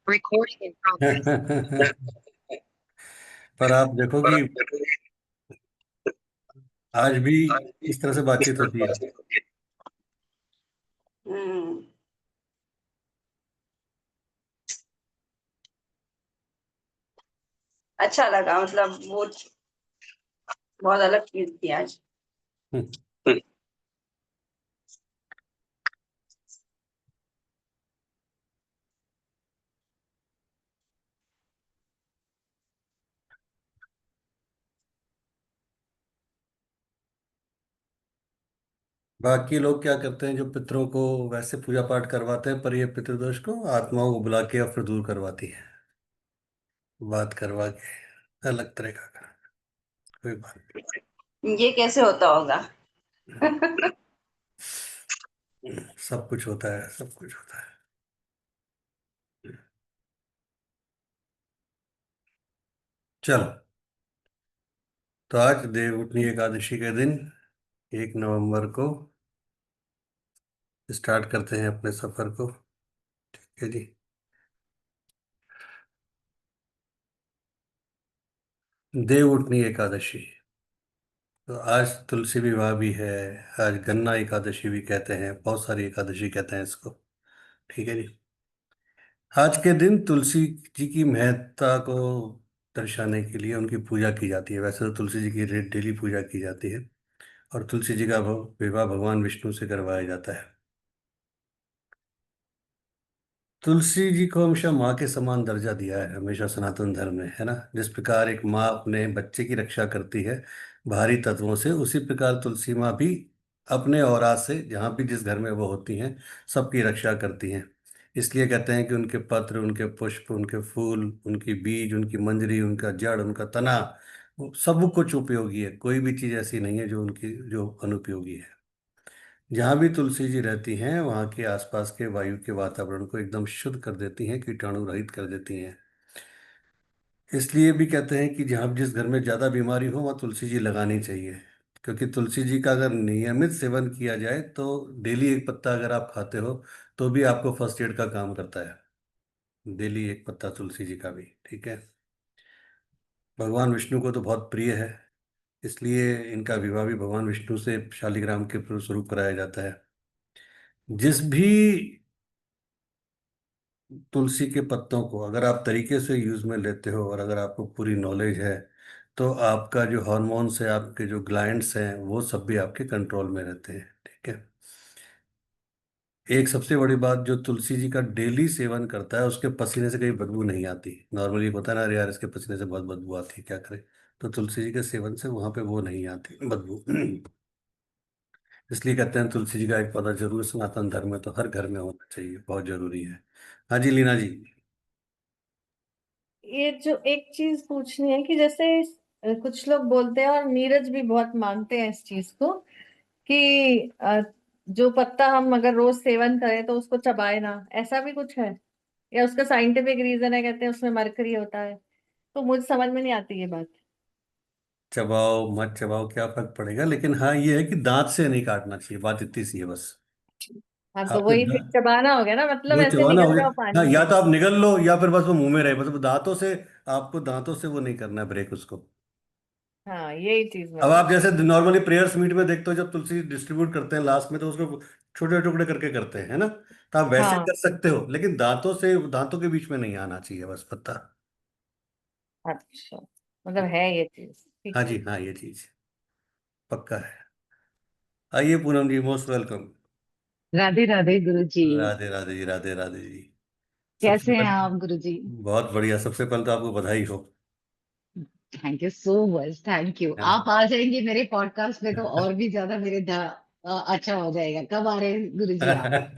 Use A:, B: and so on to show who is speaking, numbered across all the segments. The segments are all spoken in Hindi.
A: Recording in progress.
B: पर आप देखो कि आज भी इस तरह से बातचीत होती है।
A: हम्म। अच्छा लगा, मतलब वो बहुत अलग चीज थी आज।
B: हम्म, बाकी लोग क्या करते हैं जो पितरों को वैसे पूजा पाठ करवाते हैं, पर ये पितृदोष को आत्माओं को बुला के और फिर दूर करवाती है, बात करवा के अलग तरह का कोई बात
A: ये कैसे होता होगा?
B: नहीं। सब कुछ होता है, सब कुछ होता है। चलो, तो आज देवउठनी एकादशी के दिन 1 नवंबर को स्टार्ट करते हैं अपने सफर को। ठीक है जी। देवउठनी एकादशी, तो आज तुलसी विवाह भी है। आज गन्ना एकादशी भी कहते हैं, बहुत सारी एकादशी कहते हैं इसको। ठीक है जी। आज के दिन तुलसी जी की महत्ता को दर्शाने के लिए उनकी पूजा की जाती है। वैसे तो तुलसी जी की डेली पूजा की जाती है, और तुलसी जी का विवाह भगवान विष्णु से करवाया जाता है। तुलसी जी को हमेशा माँ के समान दर्जा दिया है, हमेशा सनातन धर्म में, है ना। जिस प्रकार एक माँ अपने बच्चे की रक्षा करती है भारी तत्वों से, उसी प्रकार तुलसी माँ भी अपने औलाद से, जहाँ भी जिस घर में वो होती हैं, सबकी रक्षा करती हैं। इसलिए कहते हैं कि उनके पत्र, उनके पुष्प, उनके फूल, उनकी बीज, उनकी मंजरी, उनका जड़, उनका तना, वो सब कुछ उपयोगी है। कोई भी चीज़ ऐसी नहीं है जो उनकी जो अनुपयोगी है। जहाँ भी तुलसी जी रहती हैं वहाँ के आसपास के वायु के वातावरण को एकदम शुद्ध कर देती हैं, कीटाणु रहित कर देती हैं। इसलिए भी कहते हैं कि जहाँ जिस घर में ज़्यादा बीमारी हो वहाँ तुलसी जी लगानी चाहिए। क्योंकि तुलसी जी का अगर नियमित सेवन किया जाए तो डेली एक पत्ता अगर आप खाते हो तो भी आपको फर्स्ट एड का काम करता है। डेली एक पत्ता तुलसी जी का भी, ठीक है। भगवान विष्णु को तो बहुत प्रिय है, इसलिए इनका विवाह भी भगवान विष्णु से शालिग्राम के स्वरूप कराया जाता है। जिस भी तुलसी के पत्तों को अगर आप तरीके से यूज में लेते हो और अगर आपको पूरी नॉलेज है, तो आपका जो हार्मोन्स है, आपके जो ग्लैंड्स हैं, वो सब भी आपके कंट्रोल में रहते हैं। ठीक है। एक सबसे बड़ी बात, जो तुलसी जी का डेली सेवन करता है उसके पसीने से कहीं बदबू नहीं आती। नॉर्मली होता है ना, अरे यार इसके पसीने से बहुत बदबू आती है, क्या करे। तो तुलसी जी के सेवन से वहां पे वो नहीं आती बदबू। इसलिए कहते हैं तुलसी जी का एक पौधा जरूर सनातन धर्म में तो हर घर में होना चाहिए, बहुत जरूरी है। हाँ जी, लीना जी।
C: ये जो एक चीज पूछनी है कि जैसे कुछ लोग बोलते हैं और नीरज भी बहुत मानते हैं इस चीज को कि जो पत्ता हम अगर रोज सेवन करें तो उसको चबाए ना, ऐसा भी कुछ है या उसका साइंटिफिक रीजन है, कहते हैं उसमें मरकरी होता है। तो मुझे समझ में नहीं आती ये बात।
B: चबाओ मत चबाओ, क्या फर्क पड़ेगा, लेकिन हाँ ये है कि दांत से नहीं काटना चाहिए, बात इतनी सी है बस।
C: हाँ तो
B: आपके
C: वही फिर चबाना हो गया ना, मतलब
B: वो
C: ऐसे
B: चबाना हो
C: निगल
B: गया।
C: जाओ
B: हाँ,
C: पानी
B: या
C: में।
B: तो आप निगल लो या फिर बस वो मुंह में रहे, मतलब दांतों से। आपको दांतों से वो नहीं करना है ब्रेक उसको।
C: हाँ यही चीज मैं
B: अब आप
C: पूछ
B: जैसे नॉर्मली प्रेयर्स मीट में देखते हो जब तुलसी डिस्ट्रीब्यूट करते हैं लास्ट में, तो उसको छोटे टुकड़े करके करते हैं, है ना। तो आप वैसे
C: हाँ
B: कर सकते हो, लेकिन दांतों से, दांतों के बीच में नहीं आना चाहिए बस पत्ता।
C: अच्छा, मतलब है ये चीज, ठीक
B: हाँ
C: है।
B: जी, हाँ ये चीज पक्का है। आइए पूनम जी, मोस्ट वेलकम।
D: राधे राधे गुरु जी।
B: राधे राधे जी, राधे राधे जी। सबसे
D: कैसे हैं
B: पहले,
D: आप गुरु जी?
B: बहुत बढ़िया। सबसे पहले तो आपको बधाई हो।
D: Thank you so much, thank you.
B: हाँ।
D: आप आ जाएंगे मेरे पॉडकास्ट पे तो और भी ज्यादा अच्छा हो जाएगा। कब आ रहे हैं गुरु जी आप?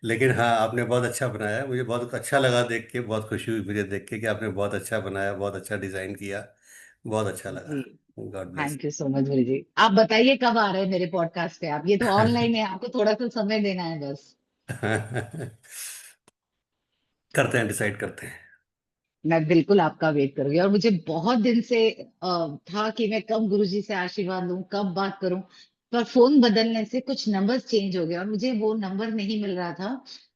B: लेकिन हाँ, आपने बहुत अच्छा बनाया है। मुझे बहुत अच्छा लगा देख के, बहुत खुशी हुई मुझे देख के कि आपने बहुत अच्छा बनाया, बहुत अच्छा डिजाइन किया। बहुत अच्छा लगा।
D: जी,
B: God bless.
D: Thank you so much guru ji. आप बताइए कब आ रहे हैं मेरे पॉडकास्ट पे? आप ये तो ऑनलाइन है, आपको थोड़ा सा समय देना है बस।
B: करते हैं, डिसाइड करते हैं।
D: मैं बिल्कुल आपका वेट करूंगी। और मुझे बहुत दिन से था कि मैं कब गुरुजी से आशीर्वाद लूं, कब बात करूं। पर फोन बदलने से कुछ नंबर्स चेंज हो गए और मुझे वो नंबर नहीं मिल रहा था।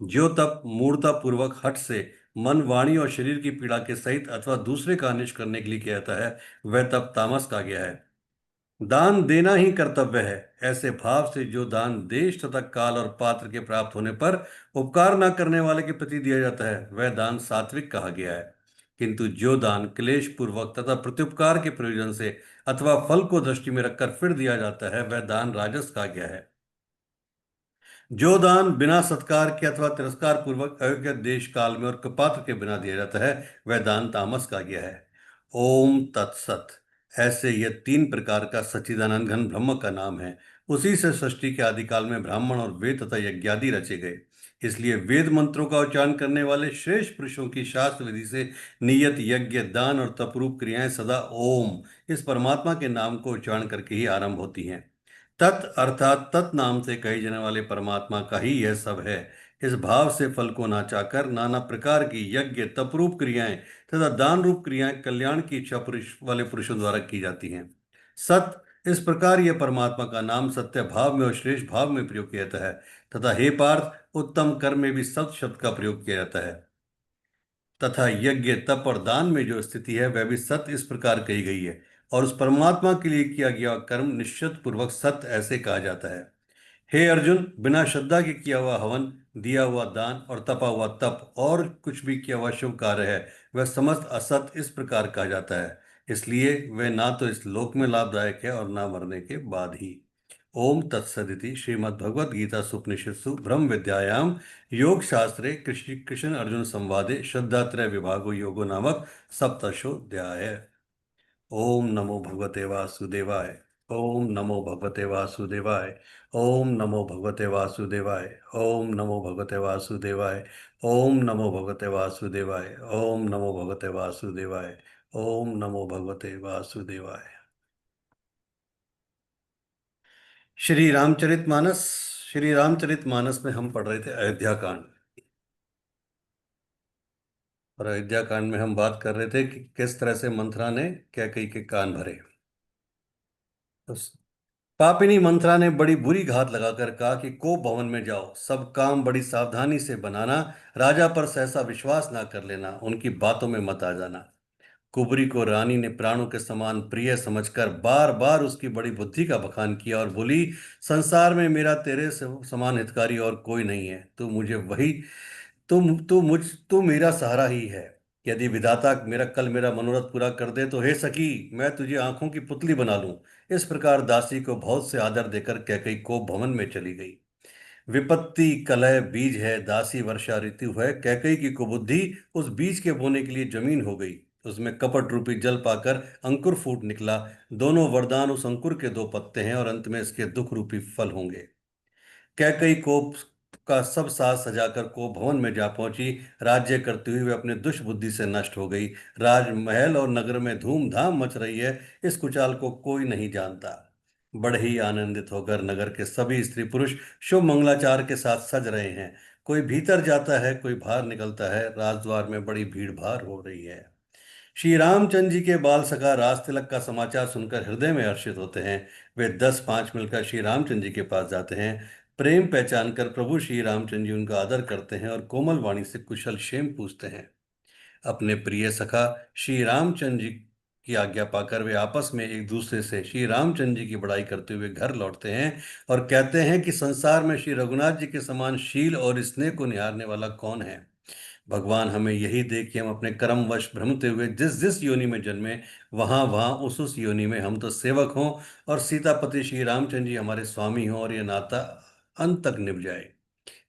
B: जो तप मूढ़ता पूर्वक हठ से मन, वाणी और शरीर की पीड़ा के सहित अथवा दूसरे का अनिष्ट करने के लिए किया जाता है, वह तप तामस का गया है। दान देना ही कर्तव्य है, ऐसे भाव से जो दान देश तथा काल और पात्र के प्राप्त होने पर उपकार न करने वाले के प्रति दिया जाता है, वह दान सात्विक कहा गया है। किंतु जो दान क्लेश पूर्वक तथा प्रत्युपकार के प्रयोजन से अथवा फल को दृष्टि में रखकर फिर दिया जाता है, वह दान राजस कहा गया है। जो दान बिना सत्कार के अथवा तिरस्कार पूर्वक अयोग्य देश काल में और कुपात्र के बिना दिया जाता है, वह दान तामस का गया है। ओम तत्सत। ऐसे यह 3 प्रकार का सच्चिदानंद घन ब्रह्म का नाम है। उसी से सृष्टि के आदिकाल में ब्राह्मण और वेद तथा यज्ञादि रचे गए। इसलिए वेद मंत्रों का उच्चारण करने वाले श्रेष्ठ पुरुषों की शास्त्र विधि से नियत यज्ञ, दान और तपरूप क्रियाएं सदा ओम इस परमात्मा के नाम को उच्चारण करके ही आरंभ होती हैं। तत् अर्थात तत् नाम से कहे जाने वाले परमात्मा का ही यह सब है। इस भाव से फल को ना चाहकर नाना प्रकार की यज्ञ, तपरूप क्रियाएं तथा दान रूप क्रियाएं कल्याण की इच्छा पुरुष वाले पुरुषों द्वारा की जाती हैं। सत इस प्रकार यह परमात्मा का नाम सत्य भाव में और श्रेष्ठ भाव में प्रयोग किया जाता है तथा हे पार्थ, उत्तम कर्म में भी सत शब्द का प्रयोग किया जाता है तथा यज्ञ, तप और दान में जो स्थिति है वह भी सत इस प्रकार कही गई है और उस परमात्मा के लिए किया गया कर्म निश्चित पूर्वक सत्य ऐसे कहा जाता है। हे अर्जुन, बिना श्रद्धा के किया हुआ हवन, दिया हुआ दान और तपा हुआ तप और कुछ भी किया हुआ शुभ कार्य है, वह समस्त असत इस प्रकार कहा जाता है। इसलिए वह ना तो इस लोक में लाभदायक है और ना मरने के बाद ही। ओम तत्सदिति श्रीमद्भगवद गीता सुपनिषत्सु ब्रह्म विद्यायाम योग शास्त्रे कृष्ण कृष्ण अर्जुन संवादे श्रद्धात्रय विभागो योगो नामक सप्तशोऽध्याय। ओम नमो भगवते वासुदेवाय। ओम नमो भगवते वासुदेवाय। ओम नमो भगवते वासुदेवाय। ओम नमो भगवते वासुदेवाय। ओम नमो भगवते वासुदेवाय। ओम नमो भगवते वासुदेवाय। ओम नमो भगवते वासुदेवाय। श्री रामचरितमानस में हम पढ़ रहे थे अयोध्या कांड। और अयोध्या कांड में हम बात कर रहे थे कि किस तरह से मंथरा ने कैकेयी के कान भरे। उस पापिनी मंथरा ने बड़ी बुरी घात लगाकर कहा कि कोप भवन में जाओ, सब काम बड़ी सावधानी से बनाना, राजा पर सहसा विश्वास ना कर लेना, उनकी बातों में मत आ जाना। कुबरी को रानी ने प्राणों के समान प्रिय समझकर बार बार उसकी बड़ी बुद्धि का बखान किया और बोली, संसार में मेरा तेरे समान हितकारी और कोई नहीं है। तू मुझे वही तू मेरा सहारा ही है। यदि विधाता मेरा मनोरथ पूरा कर दे तो हे सखी, मैं तुझे आंखों की पुतली बना लूं। इस प्रकार दासी को बहुत से आदर देकर कैकेयी कोप भवन में चली गई। विपत्ति कलह बीज है, दासी वर्षा ऋतु है। कैकेयी की कुबुद्धि उस बीज के बोने के लिए जमीन हो गई। उसमें कपट रूपी जल पाकर अंकुर फूट निकला। दोनों वरदान उस अंकुर के 2 पत्ते हैं और अंत में इसके दुख रूपी फल होंगे। कैकेयी कोप का सब साज सजाकर कोप भवन में जा पहुंची। राज्य करते हुए वे अपने दुष्ट बुद्धि से नष्ट हो गई। राजमहल और नगर में धूमधाम मच रही है। इस कुचाल को कोई नहीं जानता। बड़े ही आनंदित होकर नगर के सभी स्त्री पुरुष शुभ मंगलाचार के साथ सज रहे हैं। कोई भीतर जाता है, कोई बाहर निकलता है। राजद्वार में बड़ी भीड़ भाड़ हो रही है। श्री रामचंद्र जी के बाल सखा राज तिलक का समाचार सुनकर हृदय में हर्षित होते हैं। वे 10-5 मिलकर श्री रामचंद्र जी के पास जाते हैं। प्रेम पहचान कर प्रभु श्री रामचंद्र जी उनका आदर करते हैं और कोमल वाणी से कुशल क्षेम पूछते हैं। अपने प्रिय सखा श्री रामचंद्र जी की आज्ञा पाकर वे आपस में एक दूसरे से श्री रामचंद्र जी की बड़ाई करते हुए घर लौटते हैं और कहते हैं कि संसार में श्री रघुनाथ जी के समान शील और स्नेह को निहारने वाला कौन है। भगवान हमें यही दे कि हम अपने कर्मवश भ्रमते हुए जिस जिस योनि में जन्मे, वहां वहां उस योनि में हम तो सेवक हों और सीतापति श्री रामचंद्र जी हमारे स्वामी हों और यह नाता अंत तक निभ जाए।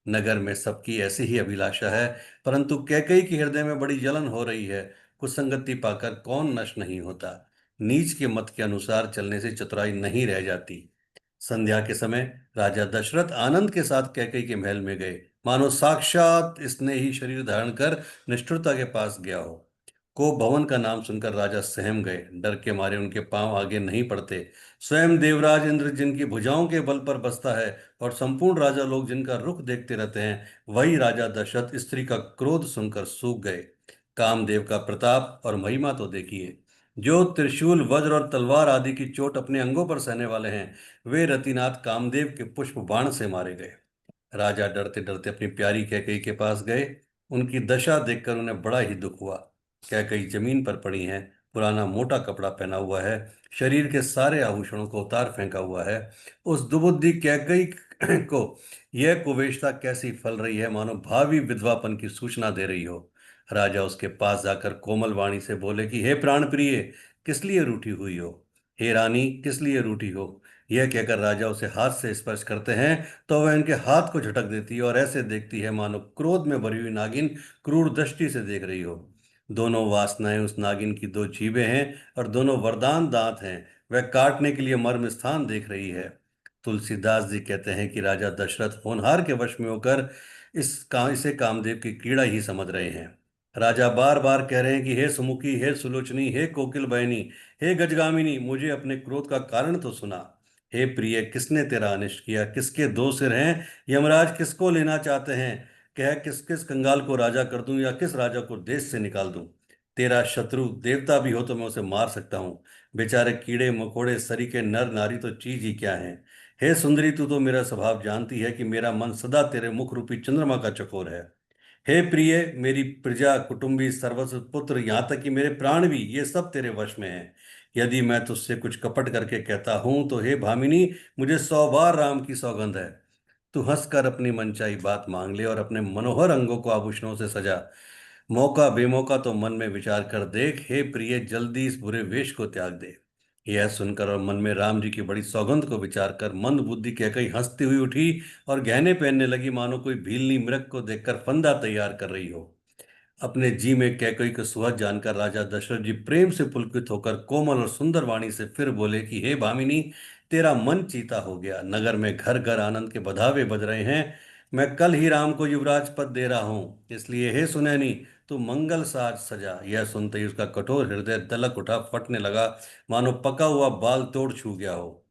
B: नगर में सबकी ऐसी ही अभिलाषा है, परंतु कैकेयी के हृदय में बड़ी जलन हो रही है। कुसंगति पाकर कौन नष्ट नहीं होता। नीच के मत के अनुसार चलने से चतुराई नहीं रह जाती। संध्या के समय राजा दशरथ आनंद के साथ कैकेयी के महल में गए, मानो साक्षात इसने ही शरीर धारण कर निष्ठुरता के पास गया हो। को भवन का नाम सुनकर राजा सहम गए। डर के मारे उनके पांव आगे नहीं पड़ते। स्वयं देवराज इंद्र जिनकी भुजाओं के बल पर बसता है और संपूर्ण राजा लोग जिनका रुख देखते रहते हैं, वही राजा दशरथ स्त्री का क्रोध सुनकर सूख गए। कामदेव का प्रताप और महिमा तो देखिए। जो त्रिशूल, वज्र और तलवार आदि की चोट अपने अंगों पर सहने वाले हैं, वे रतिनाथ कामदेव के पुष्प बाण से मारे गए। राजा डरते डरते अपनी प्यारी कैकई के पास गए। उनकी दशा देखकर उन्हें बड़ा ही दुख हुआ। कैकई जमीन पर पड़ी हैं, पुराना मोटा कपड़ा पहना हुआ है, शरीर के सारे आभूषणों को उतार फेंका हुआ है। उस दुबुद्धि कैकई को यह कुवेशता कैसी फल रही है, मानो भावी विधवापन की सूचना दे रही हो। राजा उसके पास जाकर कोमल वाणी से बोले कि हे प्राण प्रिय, किस लिए रूठी हुई हो? हे रानी, किस लिए रूठी हो? यह कहकर राजा उसे हाथ से स्पर्श करते हैं तो वह उनके हाथ को झटक देती है और ऐसे देखती है मानो क्रोध में भरी हुई नागिन क्रूर दृष्टि से देख रही हो। दोनों वासनाएं उस नागिन की दो जीभें हैं और दोनों वरदान दांत हैं। वह काटने के लिए मर्म स्थान देख रही है। तुलसीदास जी कहते हैं कि राजा दशरथ होनहार के वश में होकर इसे कामदेव की क्रीड़ा ही समझ रहे हैं। राजा बार बार कह रहे हैं कि हे सुमुखी, हे सुलोचनी, हे कोकिल बहनी, हे गजगामिनी, मुझे अपने क्रोध का कारण तो सुना। हे प्रिय, किसने तेरा अनिष्ट किया? किसके दो सिर हैं? यमराज किसको लेना चाहते हैं? कह किस किस कंगाल को राजा कर दूं या किस राजा को देश से निकाल दूं? तेरा शत्रु देवता भी हो तो मैं उसे मार सकता हूँ। बेचारे कीड़े मकोड़े सरीखे नर नारी तो चीज ही क्या है। हे सुंदरी, तू तो मेरा स्वभाव जानती है कि मेरा मन सदा तेरे मुख रूपी चंद्रमा का चकोर है। हे प्रिय, मेरी प्रजा, कुटुंबी, सर्वस्व, पुत्र, यहाँ तक कि मेरे प्राण भी, ये सब तेरे वश में है। यदि मैं तुझसे कुछ कपट करके कहता हूं तो हे भामिनी, मुझे 100 बार राम की सौगंध है, तू हंसकर अपनी मनचाही बात मांग ले और अपने मनोहर अंगों को आभूषणों से सजा। मौका बेमौका तो मन में विचार कर देख। हे प्रिय, जल्दी इस बुरे वेश को त्याग दे। यह सुनकर और मन में राम जी की बड़ी सौगंध को विचार कर मंद बुद्धि कहकई हंसती हुई उठी और गहने पहनने लगी, मानो कोई भीलनी मृग को देखकर फंदा तैयार कर रही हो। अपने जी में कैकई को सुहज जानकर राजा दशरथ जी प्रेम से पुलकित होकर कोमल और सुंदर वाणी से फिर बोले कि हे भामिनी, तेरा मन चीता हो गया। नगर में घर घर आनंद के बधावे बज रहे हैं। मैं कल ही राम को युवराज पद दे रहा हूं, इसलिए हे सुनैनी, तू मंगल साज सजा। यह सुनते ही उसका कठोर हृदय दलक उठा, फटने लगा, मानो पका हुआ बाल तोड़ छू गया हो।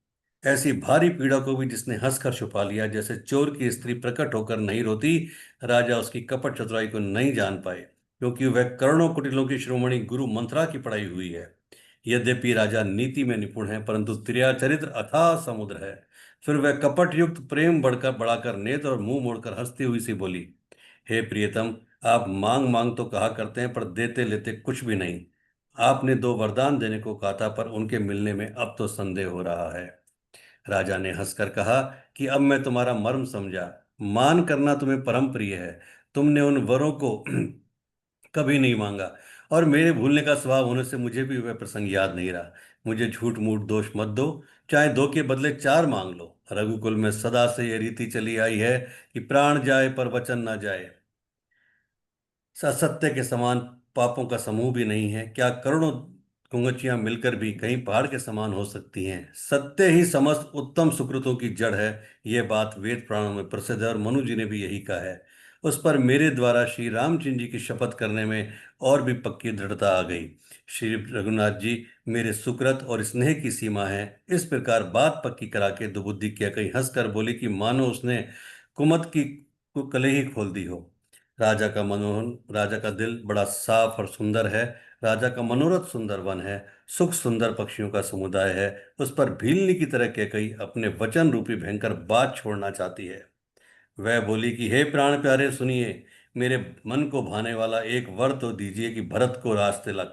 B: ऐसी भारी पीड़ा को भी जिसने हंसकर छुपा लिया, जैसे चोर की स्त्री प्रकट होकर नहीं रोती। राजा उसकी कपट चतुराई को नहीं जान पाए, क्योंकि वह करोड़ों कुटिलों की शिरोमणि गुरु मंत्रा की पढ़ाई हुई है। यद्यपि राजा नीति में निपुण है, परंतु त्रिया चरित्र अथाह समुद्र है। फिर वह कपट युक्त प्रेम बढ़ाकर नेत्र और मुंह मोड़कर हंसती हुई सी बोली, हे प्रियतम, आप मांग मांग तो कहा करते हैं, पर देते लेते कुछ भी नहीं। आपने 2 वरदान देने को कहा था, पर उनके मिलने में अब तो संदेह हो रहा है। राजा ने हंसकर कहा कि अब मैं तुम्हारा मर्म समझा। मान करना तुम्हें परम प्रिय है। तुमने उन वरों को कभी नहीं मांगा, और मेरे भूलने का स्वभाव होने से मुझे भी वह प्रसंग याद नहीं रहा। मुझे झूठ मूठ दोष मत दो, चाहे 2 के बदले 4 मांग लो। रघुकुल में सदा से यह रीति चली आई है कि प्राण जाए पर वचन ना जाए। असत्य के समान पापों का समूह भी नहीं है। क्या करोड़ों गुंगचियां मिलकर भी कहीं पहाड़ के समान हो सकती हैं? सत्य ही समस्त उत्तम सुकृतों की जड़ है। यह बात वेद पुराणों में प्रसिद्ध है और मनु जी ने भी यही कहा है। उस पर मेरे द्वारा श्री रामचंद्र जी की शपथ करने में और भी पक्की दृढ़ता आ गई। श्री रघुनाथ जी मेरे सुकृत और स्नेह की सीमा है। इस प्रकार बात पक्की करा के दुबुद्धि किया कहीं हंसकर बोली कि मानो उसने कुमत की कलेही खोल दी हो। राजा का दिल बड़ा साफ और सुंदर है। राजा का मनोरथ सुंदर वन है, सुख सुंदर पक्षियों का समुदाय है। उस पर भीलनी की तरह कैकई अपने वचन रूपी भयंकर बात छोड़ना चाहती है। वह बोली कि हे प्राण प्यारे, सुनिए, मेरे मन को भाने वाला एक वर तो दीजिए कि भरत को राज तिलक।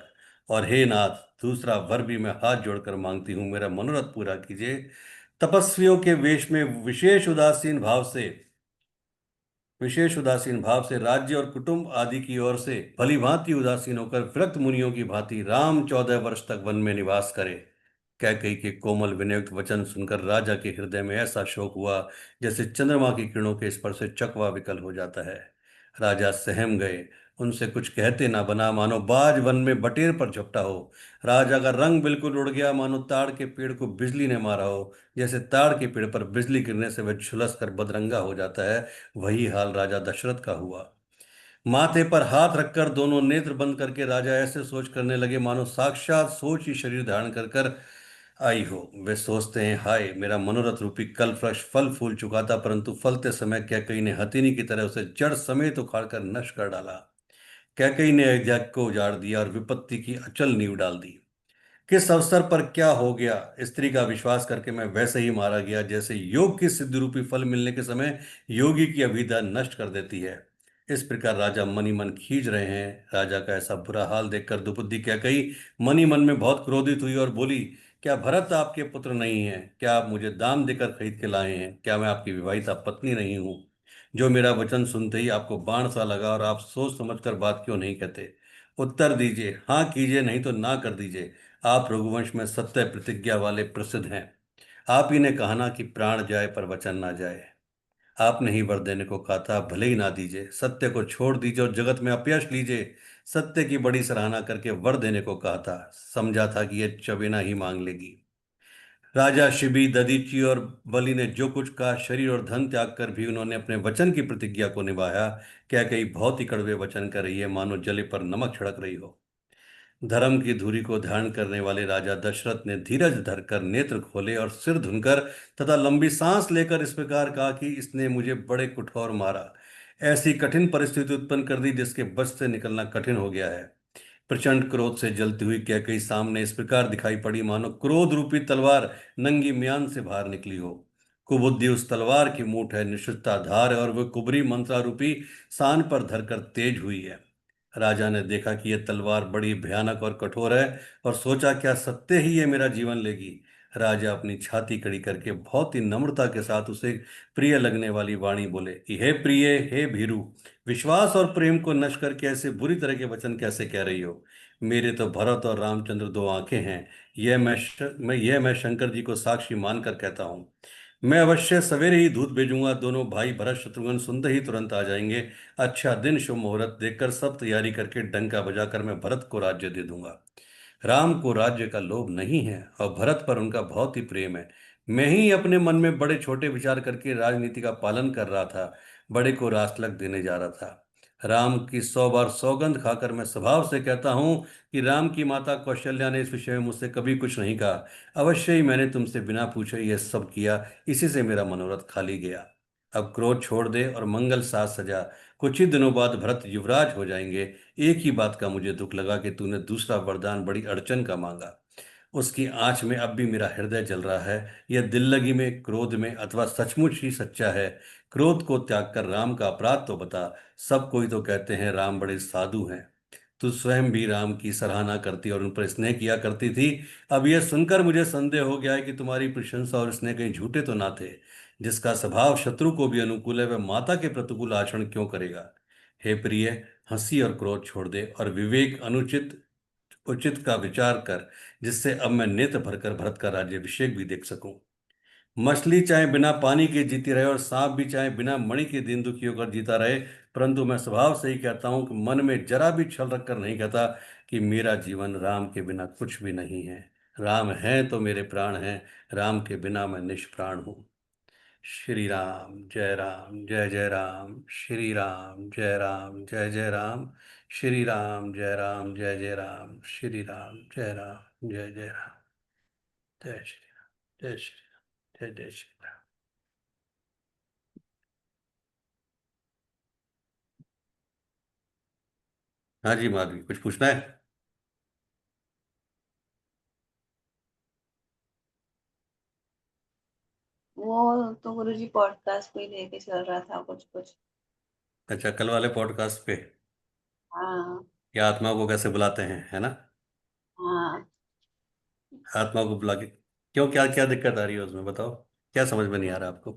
B: और हे नाथ, दूसरा वर भी मैं हाथ जोड़कर मांगती हूँ, मेरा मनोरथ पूरा कीजिए। तपस्वियों के वेश में विशेष उदासीन भाव से राज्य और कुटुंब आदि की ओर से भली भांति उदासीन होकर विरक्त मुनियों की भांति राम 14 वर्ष तक वन में निवास करे। कैकेयी के कोमल विनयुक्त वचन सुनकर राजा के हृदय में ऐसा शोक हुआ जैसे चंद्रमा की किरणों के स्पर्श से चकवा विकल हो जाता है। राजा सहम गए। उनसे कुछ कहते ना बना, मानो बाज वन में बटेर पर झपटा हो। राजा का रंग बिल्कुल उड़ गया, मानो ताड़ के पेड़ को बिजली ने मारा हो। जैसे ताड़ के पेड़ पर बिजली गिरने से वह झुलस कर बदरंगा हो जाता है, वही हाल राजा दशरथ का हुआ। माथे पर हाथ रखकर दोनों नेत्र बंद करके राजा ऐसे सोच करने लगे मानो साक्षात सोच ही शरीर धारण कर कर आई हो। वे सोचते हैं, हाय, मेरा मनोरथ रूपी कल वृक्ष फल फूल चुका था, परंतु फलते समय कैकेयी ने हथिनी की तरह उसे जड़ समेत उखाड़ कर नष्ट कर डाला। कैकेयी ने अयोध्या को उजाड़ दिया और विपत्ति की अचल नींव डाल दी। किस अवसर पर क्या हो गया, स्त्री का विश्वास करके मैं वैसे ही मारा गया जैसे योग की सिद्धि रूपी फल मिलने के समय योगी की अभिधा नष्ट कर देती है। इस प्रकार राजा मनी मन खींच रहे हैं। राजा का ऐसा बुरा हाल देखकर द्रौपदी कैकई मनी मन में बहुत क्रोधित हुई और बोली, क्या भरत आपके पुत्र नहीं है? क्या आप मुझे दाम देकर खरीद के लाए हैं? क्या मैं आपकी विवाहिता पत्नी नहीं हूं? जो मेरा वचन सुनते ही आपको बाण सा लगा और आप सोच समझकर बात क्यों नहीं कहते? उत्तर दीजिए, हाँ कीजिए, नहीं तो ना कर दीजिए। आप रघुवंश में सत्य प्रतिज्ञा वाले प्रसिद्ध हैं। आप ही ने कहा ना कि प्राण जाए पर वचन ना जाए। आपने ही वर देने को कहा था, भले ही ना दीजिए, सत्य को छोड़ दीजिए और जगत में अपयश लीजिए। सत्य की बड़ी सराहना करके वर देने को कहा था, समझा था कि यह चबेना ही मांग लेगी। राजा शिबी, दधीची और बलि ने जो कुछ कहा, शरीर और धन त्याग कर भी उन्होंने अपने वचन की प्रतिज्ञा को निभाया। क्या कई बहुत ही कड़वे वचन कर रही है, मानो जले पर नमक छिड़क रही हो। धर्म की धुरी को धारण करने वाले राजा दशरथ ने धीरज धरकर नेत्र खोले और सिर धुनकर तथा लंबी सांस लेकर इस प्रकार कहा कि इसने मुझे बड़े कठोर मारा, ऐसी कठिन परिस्थिति उत्पन्न कर दी जिसके बस से निकलना कठिन हो गया है। प्रचंड क्रोध से जलती हुई कैकई सामने इस प्रकार दिखाई पड़ी मानो क्रोध रूपी तलवार नंगी म्यान से बाहर निकली हो। कुबुद्धि उस तलवार की मूठ है, निश्चितता धार है और वह कुबरी मंत्रा रूपी सान पर धरकर तेज हुई है। राजा ने देखा कि यह तलवार बड़ी भयानक और कठोर है और सोचा, क्या सत्य ही ये मेरा जीवन लेगी? राजा अपनी छाती कड़ी करके बहुत ही नम्रता के साथ उसे प्रिय लगने वाली वाणी बोले कि हे प्रिय, हे भीरु, विश्वास और प्रेम को नष्ट करके ऐसे बुरी तरह के वचन कैसे कह रही हो? मेरे तो भरत और रामचंद्र दो आंखें हैं। यह मैं शंकर जी को साक्षी मानकर कहता हूँ। मैं अवश्य सवेरे ही दूत भेजूंगा, दोनों भाई भरत शत्रुघ्न सुनते ही तुरंत आ जाएंगे। अच्छा दिन शुभ मुहूर्त देखकर सब तैयारी करके डंका बजाकर मैं भरत को राज्य दे दूंगा। राम को राज्य का लोभ नहीं है और भरत पर उनका बहुत ही प्रेम है। मैं ही अपने मन में बड़े छोटे विचार करके राजनीति का पालन कर रहा था, बड़े को राजतिलक देने जा रहा था। राम की 100 बार सौगंध खाकर मैं स्वभाव से कहता हूँ कि राम की माता कौशल्या ने इस विषय में मुझसे कभी कुछ नहीं कहा। अवश्य ही मैंने तुमसे बिना पूछे यह सब किया, इसी से मेरा मनोरथ खाली गया। अब क्रोध छोड़ दे और मंगल साज सजा। कुछ ही दिनों बाद भरत युवराज हो जाएंगे। एक ही बात का मुझे दुख लगा कि तूने दूसरा वरदान बड़ी अड़चन का मांगा। उसकी आंच में अब भी मेरा हृदय जल रहा है। यह दिल लगी में, क्रोध में, अथवा सचमुच ही सच्चा है? क्रोध को त्याग कर राम का अपराध तो बता। सब कोई तो कहते हैं राम बड़े साधु हैं। तू स्वयं भी राम की सराहना करती और उन पर स्नेह किया करती थी। अब यह सुनकर मुझे संदेह हो गया है कि तुम्हारी प्रशंसा और स्नेह कहीं झूठे तो ना थे। जिसका स्वभाव शत्रु को भी अनुकूल है, वह माता के प्रतिकूल आचरण क्यों करेगा? हे प्रिय, हंसी और क्रोध छोड़ दे और विवेक अनुचित उचित का विचार कर, जिससे अब मैं नेत्र भरकर भरत का राज्याभिषेक भी देख सकूं। मछली चाहे बिना पानी के जीती रहे और सांप भी चाहे बिना मणि के दीन दुखी होकर जीता रहे, परंतु मैं स्वभाव से ही कहता हूं कि मन में जरा भी छल रखकर नहीं कहता कि मेरा जीवन राम के बिना कुछ भी नहीं है। राम है तो मेरे प्राण हैं, राम के बिना मैं निष्प्राण हूं। श्री राम जय जय राम, श्री राम जय जय राम, श्री राम जय जय राम, श्री राम जय जय राम, जय श्री राम, जय श्री राम, जय जय श्री राम। हाँ जी माधवी, कुछ पूछना है?
A: वो तो गुरुजी पॉडकास्ट पे लेके चल रहा था कुछ कुछ।
B: अच्छा, कल वाले पॉडकास्ट पे
A: हाँ।
B: या आत्मा को कैसे बुलाते हैं, है ना?
A: हाँ।
B: आत्मा को बुला के क्यों, क्या क्या दिक्कत आ रही है उसमें, बताओ। क्या समझ में नहीं आ रहा आपको?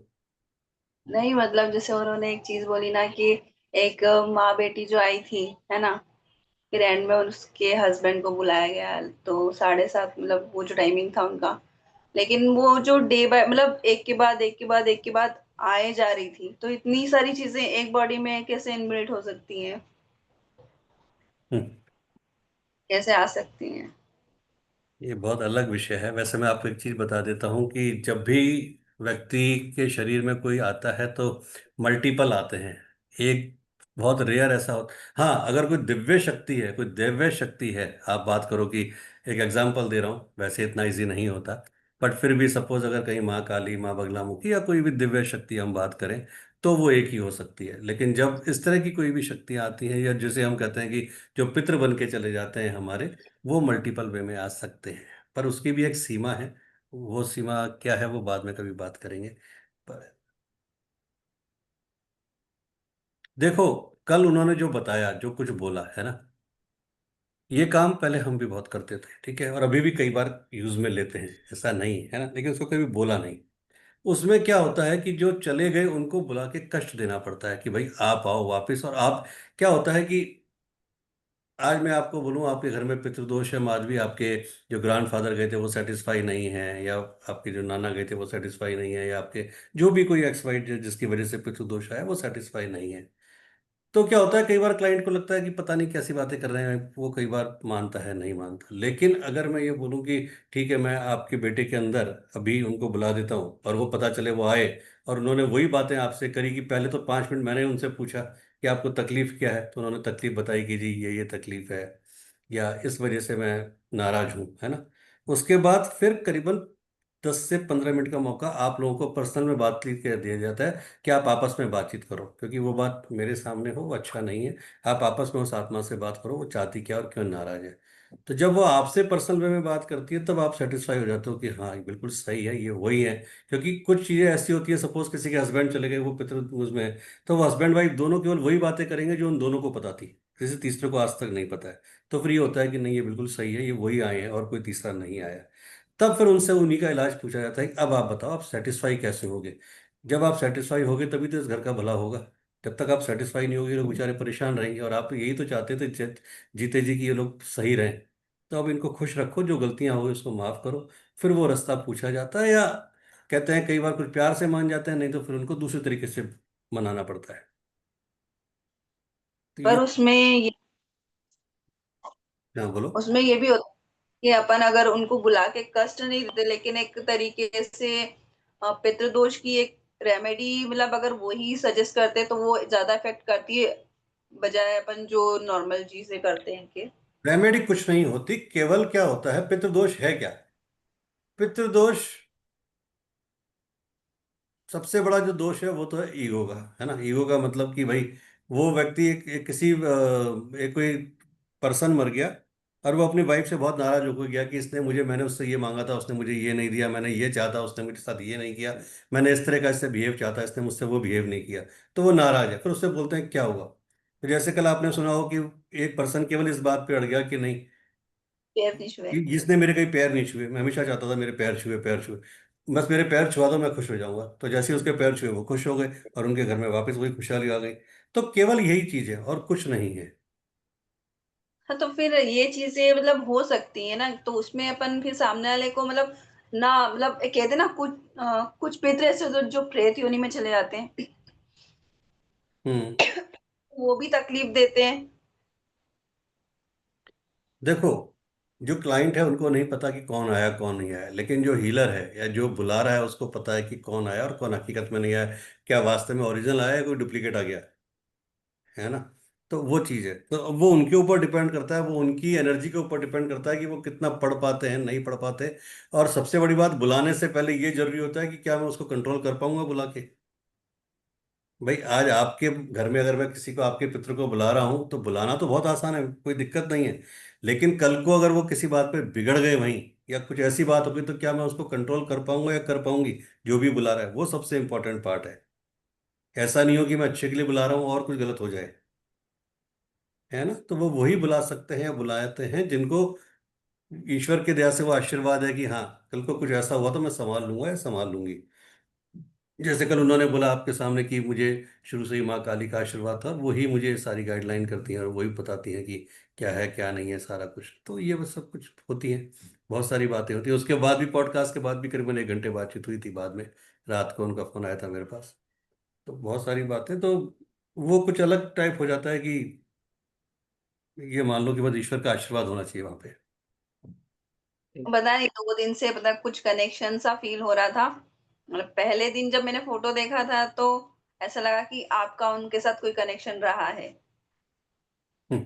A: नहीं मतलब जैसे उन्होंने एक चीज बोली ना कि एक माँ बेटी जो आई थी, है ना, फिर एंड में उसके हस्बैंड को बुलाया गया तो 7:30 मतलब वो जो टाइमिंग था उनका। लेकिन वो जो डे बाय मतलब एक के बाद एक के बाद एक के बाद आए जा रही थी, तो इतनी सारी चीजें एक बॉडी में कैसे इनबिल्ट हो सकती हैं,
B: हम्म,
A: कैसे आ सकती हैं?
B: ये बहुत अलग विषय है। वैसे मैं आपको एक चीज बता देता हूँ कि जब भी व्यक्ति के शरीर में कोई आता है तो मल्टीपल आते हैं। एक बहुत रेयर ऐसा हो। हाँ, अगर कोई दिव्य शक्ति है, कोई दिव्य शक्ति है, आप बात करो कि एक एग्जांपल दे रहा हूँ, वैसे इतना इजी नहीं होता, बट फिर भी सपोज अगर कहीं माँ काली, माँ बगलामुखी या कोई भी दिव्य शक्ति हम बात करें, तो वो एक ही हो सकती है। लेकिन जब इस तरह की कोई भी शक्तियाँ आती हैं, या जिसे हम कहते हैं कि जो पितृ बन के चले जाते हैं हमारे, वो मल्टीपल वे में आ सकते हैं। पर उसकी भी एक सीमा है। वो सीमा क्या है वो बाद में कभी बात करेंगे। पर देखो, कल उन्होंने जो बताया, जो कुछ बोला है ना, ये काम पहले हम भी बहुत करते थे, ठीक है, और अभी भी कई बार यूज में लेते हैं, ऐसा नहीं है ना, लेकिन उसको कभी बोला नहीं। उसमें क्या होता है कि जो चले गए उनको बुला के कष्ट देना पड़ता है कि भाई आप आओ वापस। और आप, क्या होता है कि आज मैं आपको बोलूं आपके घर में पितृदोष है, आज भी आपके जो ग्रैंडफादर गए थे वो सेटिस्फाई नहीं है, या आपके जो नाना गए थे वो सेटिस्फाई नहीं है, या आपके जो भी कोई एक्स वाई जिसकी वजह से पितृदोष आया वो सेटिस्फाई नहीं है। तो क्या होता है, कई बार क्लाइंट को लगता है कि पता नहीं कैसी बातें कर रहे हैं, वो कई बार मानता है, नहीं मानता। लेकिन अगर मैं ये बोलूं कि ठीक है, मैं आपके बेटे के अंदर अभी उनको बुला देता हूँ, और वो पता चले वो आए और उन्होंने वही बातें आपसे करी कि पहले तो 5 मिनट मैंने उनसे पूछा कि आपको तकलीफ क्या है, तो उन्होंने तकलीफ बताई कि जी ये तकलीफ है, या इस वजह से मैं नाराज हूँ, है ना। उसके बाद फिर करीबन 10 से 15 मिनट का मौका आप लोगों को पर्सनल में बातचीत कर दिया जाता है कि आप आपस में बातचीत करो, क्योंकि वो बात मेरे सामने हो वो अच्छा नहीं है। आप आपस में उस आत्मा से बात करो, वो चाहती क्या और क्यों नाराज है। तो जब वो आपसे पर्सनल वे में बात करती है तब आप सेटिस्फाई हो जाते हो कि हाँ ये बिल्कुल सही है, ये वही है। क्योंकि कुछ चीज़ें ऐसी होती है, सपोज किसी के हस्बैंड चले गए, वो पितृ उसमें है, तो वो हस्बैंड वाइफ दोनों केवल वही बातें करेंगे जो उन दोनों को पता थी, किसी तीसरे को आज तक नहीं पता है। तो फिर ये होता है कि नहीं ये बिल्कुल सही है, ये वही आए हैं और कोई तीसरा नहीं आया। तब फिर उनसे उन्हीं का इलाज पूछा जाता है कि अब आप बताओ आप सेटिस्फाई कैसे होगे। जब आप सेटिस्फाई होगे तभी तो इस घर का भला होगा। जब तक आप सेटिस्फाई नहीं होगे लोग बेचारे परेशान रहेंगे, और आप यही तो चाहते थे जीते जी कि ये लोग सही रहें। तो अब इनको खुश रखो, जो गलतियां हो उसको माफ करो। फिर वो रास्ता पूछा जाता है, या कहते हैं कई बार कुछ प्यार से मान जाते हैं, नहीं तो फिर उनको दूसरे तरीके से मनाना पड़ता है। तो
A: पर
B: ये, हाँ बोलो।
A: उसमें ये भी होता है कि अपन अगर उनको बुला के कष्ट नहीं देते, लेकिन एक तरीके से पितृदोष की एक रेमेडी, मतलब अगर वही सजेस्ट करते तो वो ज्यादा इफेक्ट करती है, बजाय अपन जो नॉर्मल चीजें करते हैं कि
B: रेमेडी कुछ नहीं होती, केवल क्या होता है, पितृदोष है क्या। पितृदोष सबसे बड़ा जो दोष है वो तो है ईगो का, है ना। ईगो का मतलब कि भाई वो व्यक्ति एक कोई पर्सन मर गया, और वो अपनी वाइफ से बहुत नाराज होकर गया कि इसने मुझे, मैंने उससे ये मांगा था उसने मुझे ये नहीं दिया, मैंने ये चाहता उसने मेरे साथ ये नहीं किया, मैंने इस तरह का इससे बिहेव चाहता इसने मुझसे वो बिहेव नहीं किया। तो वो नाराज है, फिर उससे बोलते हैं क्या हुआ। तो जैसे कल आपने सुना हो कि एक पर्सन केवल इस बात पे अड़ गया कि नहीं,
A: केयर नहीं छुए।
B: जिसने मेरे कहीं पैर नहीं छुए, मैं हमेशा चाहता था मेरे पैर छुए, पैर छुए, बस मेरे पैर छुआ दो मैं खुश हो जाऊंगा। तो जैसे ही उसके पैर छुए वो खुश हो गए, और उनके घर में वापस वही खुशहाली आ गई। तो केवल यही चीज है और कुछ नहीं है।
A: हाँ, तो फिर ये चीजें मतलब हो सकती है ना, तो उसमें अपन फिर सामने वाले को मतलब ना, मतलब एक कहते हैं ना, कुछ पितृ ऐसे जो प्रेत योनि में चले जाते हैं,
B: हम्म।
A: वो भी तकलीफ देते हैं।
B: देखो, जो क्लाइंट है उनको नहीं पता कि कौन आया कौन नहीं आया, लेकिन जो हीलर है या जो बुला रहा है उसको पता है कि कौन आया और कौन हकीकत में नहीं आया। क्या वास्तव में ओरिजिनल आया या कोई डुप्लीकेट आ गया, है ना। तो वो चीज़ है, तो अब वो उनके ऊपर डिपेंड करता है, वो उनकी एनर्जी के ऊपर डिपेंड करता है कि वो कितना पढ़ पाते हैं नहीं पढ़ पाते। और सबसे बड़ी बात, बुलाने से पहले ये जरूरी होता है कि क्या मैं उसको कंट्रोल कर पाऊंगा बुला के। भाई आज आपके घर में अगर मैं किसी को, आपके पितृ को बुला रहा हूं, तो बुलाना तो बहुत आसान है, कोई दिक्कत नहीं है। लेकिन कल को अगर वो किसी बात पे बिगड़ गए वहीं, या कुछ ऐसी बात होगी, तो क्या मैं उसको कंट्रोल कर पाऊंगा या कर पाऊंगी। जो भी बुला रहा है वो सबसे इंपॉर्टेंट पार्ट है। ऐसा नहीं हो कि मैं अच्छे के लिए बुला रहा हूँ और कुछ गलत हो जाए, है ना। तो वो वही बुला सकते हैं या बुलाते हैं जिनको ईश्वर की दया से वो आशीर्वाद है कि हाँ कल को कुछ ऐसा हुआ तो मैं संभाल लूंगा या संभाल लूंगी। जैसे कल उन्होंने बोला आपके सामने कि मुझे शुरू से ही माँ काली का आशीर्वाद था, वही मुझे सारी गाइडलाइन करती हैं और वही बताती हैं कि क्या है क्या नहीं है सारा कुछ। तो ये बस सब कुछ होती है, बहुत सारी बातें होती हैं। उसके बाद भी, पॉडकास्ट के बाद भी करीबन 1 घंटे बातचीत हुई थी बाद में, रात को उनका फोन आया था मेरे पास। तो बहुत सारी बातें, तो वो कुछ अलग टाइप हो जाता है कि ये मान लो कि बस ईश्वर का आशीर्वाद होना चाहिए वहां पे।
A: पता नहीं 2 दिन से पता कुछ कनेक्शन सा फील हो रहा था, मतलब पहले दिन जब मैंने फोटो देखा था तो ऐसा लगा कि आपका उनके साथ कोई कनेक्शन रहा है,
B: हम्म।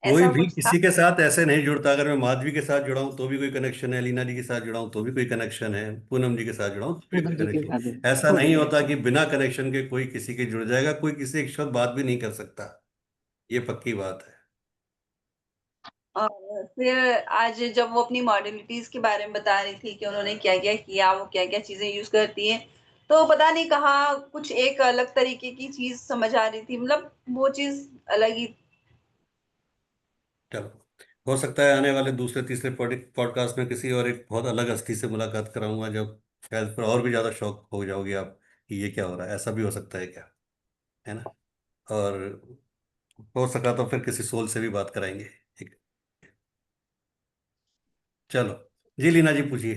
B: कोई
A: ऐसा
B: भी
A: कुछ था।
B: किसी के साथ ऐसे नहीं जुड़ता। अगर मैं माधवी के साथ जुड़ा हूं तो भी कोई कनेक्शन है, लीना जी के साथ जुड़ा हूं तो भी कोई कनेक्शन है, पूनम जी के साथ जुड़ा हूं तो भी
D: पूनम
B: कोई
D: जी के
B: कनेक्शन।
D: साथ
B: ऐसा
D: हो
B: नहीं
D: गया।
B: होता कि बिना कनेक्शन के कोई किसी के जुड़ जाएगा, कोई किसी एक शब्द बात भी नहीं कर सकता। ये पक्की बात है।
A: और फिर आज जब वो अपनी मॉडलिटीज के बारे में बता रही थी कि उन्होंने क्या क्या किया, वो क्या क्या चीजें यूज करती हैं, तो पता नहीं कहाँ कुछ एक अलग तरीके की चीज समझ आ रही थी, मतलब वो चीज अलग ही।
B: चलो, हो सकता है आने वाले दूसरे तीसरे पॉडकास्ट में किसी और एक बहुत अलग हस्ती से मुलाकात कराऊंगा, जब शायद फिर और भी ज्यादा शौक हो जाओगे आप कि ये क्या हो रहा है, ऐसा भी हो सकता है क्या, है ना। और हो सका तो फिर किसी सोल से भी बात कराएंगे। ठीक। चलो, जी लीना जी पूछिए।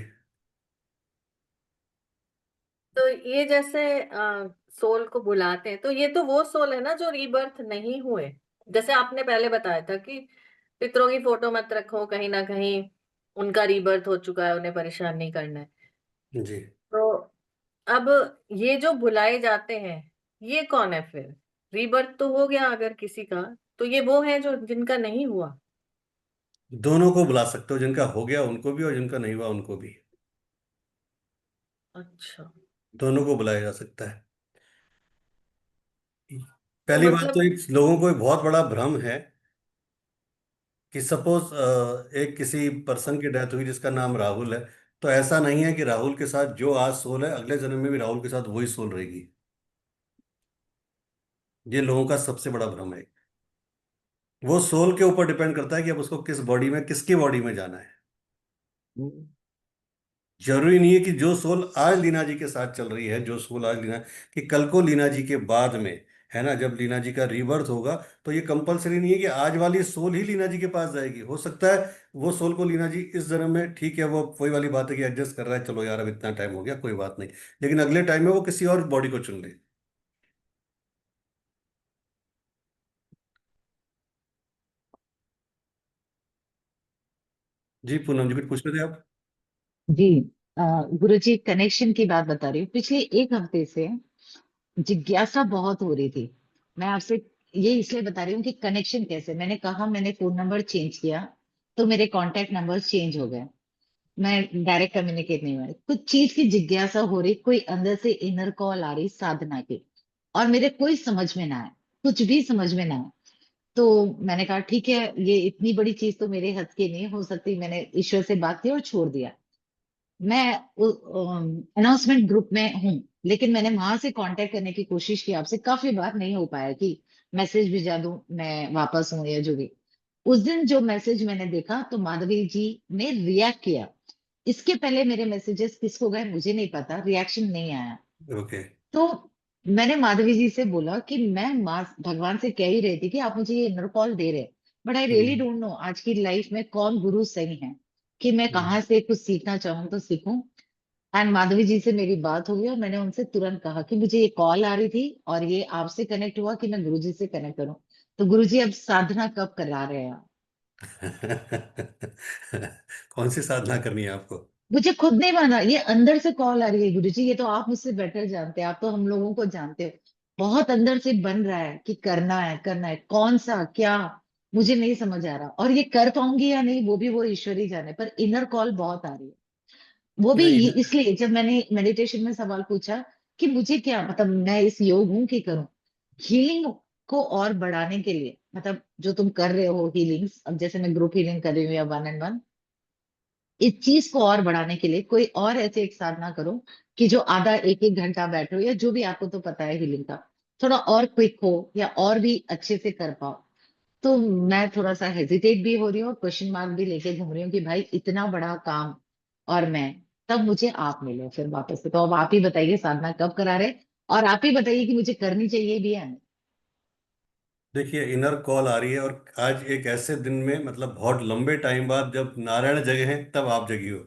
C: तो ये जैसे सोल को बुलाते हैं, तो ये तो वो सोल है ना जो रीबर्थ नहीं हुए। जैसे आपने पहले बताया था कि पितरों की फोटो मत रखो, कहीं ना कहीं उनका रीबर्थ हो चुका है, उन्हें परेशान नहीं करना है।
B: जी,
C: तो अब ये जो बुलाए जाते हैं, ये कौन है फिर? रीबर्थ तो हो गया अगर किसी का, तो ये वो है जो जिनका नहीं हुआ।
B: दोनों को बुला सकते हो, जिनका हो गया उनको भी और जिनका नहीं हुआ उनको भी।
C: अच्छा।
B: दोनों को बुलाया जा सकता है।
C: तो
B: पहली बात तो
C: मतलब
B: एक लोगों को एक बहुत बड़ा भ्रम है कि सपोज एक किसी पर्सन की डेथ हुई जिसका नाम राहुल है, तो ऐसा नहीं है कि राहुल के साथ जो आज सोल है अगले जन्म में भी राहुल के साथ वही सोल रहेगी। ये लोगों का सबसे बड़ा भ्रम है। वो सोल के ऊपर डिपेंड करता है कि अब उसको किस बॉडी में, किसकी बॉडी में जाना है। जरूरी नहीं है कि जो सोल आज लीना जी के साथ चल रही है, जो सोल आज लीना, कि कल को लीना जी के बाद में, है ना, जब लीना जी का रीबर्थ होगा, तो ये कंपलसरी नहीं है कि आज वाली सोल ही लीना जी के पास जाएगी। हो सकता है वो सोल को लीना जी इस जन्म में, ठीक है, वो वही वाली बात है कि एडजस्ट कर रहा है, चलो यार अब इतना टाइम हो गया कोई बात नहीं, लेकिन अगले टाइम में वो किसी और बॉडी को चुन ले। जी पूनम जी, कुछ पूछ रहे थे आप?
D: जी। गुरुजी, कनेक्शन की बात बता रही हूँ। पिछले एक हफ्ते से जिज्ञासा बहुत हो रही थी। मैं आपसे ये इसलिए बता रही हूँ कि कनेक्शन कैसे, मैंने कहा मैंने फोन नंबर चेंज किया तो मेरे कांटेक्ट नंबर्स चेंज हो गए। मैं डायरेक्ट कम्युनिकेट नहीं हुआ, कुछ चीज की जिज्ञासा हो रही, कोई अंदर से इनर कॉल आ रही साधना की, और मेरे कोई समझ में ना आए, कुछ भी समझ में ना आए। तो मैंने कहा ठीक है, ये इतनी बड़ी चीज तो मेरे हद की नहीं हो सकती, मैंने ईश्वर से बात की और छोड़ दिया। मैं अनाउंसमेंट ग्रुप में हूँ, लेकिन मैंने वहां से कांटेक्ट करने की कोशिश की आपसे, काफी बार नहीं हो पाया कि मैसेज भिजा दूं मैं वापस हूं या जो भी। उस दिन जो मैसेज मैंने देखा तो माधवी जी ने रिएक्ट किया। इसके पहले मेरे मैसेजेस किसको गए मुझे नहीं पता, रिएक्शन नहीं आया।
B: ओके।
D: तो मैंने माधवी जी से बोला कि मैं माँ भगवान से कह ही रही थी कि आप मुझे ये इनर कॉल दे रहे, but I really
B: hmm,
D: don't know आज की लाइफ में कौन गुरु सही है, कि मैं
B: हम्म।
D: कहाँ से कुछ सीखना चाहूँ तो सीखूं। एंड माधवी जी से मेरी बात हुई और मैंने उनसे तुरंत कहा कि मुझे ये कॉल आ रही थी और ये आपसे कनेक्ट हुआ कि मैं गुरु जी से कनेक्ट करूं। तो गुरु जी अब साधना कब करा रहे हैं आप?
B: कौन सी साधना करनी है आपको?
D: मुझे खुद नहीं माना, ये अंदर से कॉल आ रही है गुरु जी, ये तो आप मुझसे बेटर जानते हैं, आप तो हम लोगों को जानते हो। बहुत अंदर से बन रहा है कि करना है करना है, कौन सा क्या मुझे नहीं समझ आ रहा, और ये कर पाऊंगी या नहीं वो भी वो ईश्वर ही जाने, पर इनर कॉल बहुत आ रही है। वो भी
B: नहीं,
D: इसलिए जब मैंने मेडिटेशन में सवाल पूछा कि मुझे क्या मतलब, मैं इस योग हूं कि करूं हीलिंग को और बढ़ाने के लिए, मतलब जो तुम कर रहे हो हीलिंग्स, अब जैसे मैं ग्रुप हीलिंग कर रही हूँ या वन एंड वन, इस चीज को और बढ़ाने के लिए कोई और ऐसे एक साधना करो कि जो आधा एक एक घंटा बैठो या जो भी आपको तो पता है हीलिंग का, थोड़ा और क्विक हो या और भी अच्छे से कर पाओ। तो मैं थोड़ा सा हेजिटेट भी हो रही हूँ और क्वेश्चन मार्क भी लेके घूम रही हूँ कि भाई इतना बड़ा काम और मैं, तब मुझे आप मिले फिर वापस से। तो अब आप ही बताइए साधना कब करा रहे, और आप ही बताइए कि मुझे करनी चाहिए भी या नहीं।
B: देखिए, इनर कॉल आ रही है, और आज एक ऐसे दिन में, मतलब बहुत लंबे टाइम बाद जब नारायण जगे हैं तब आप जगी हो,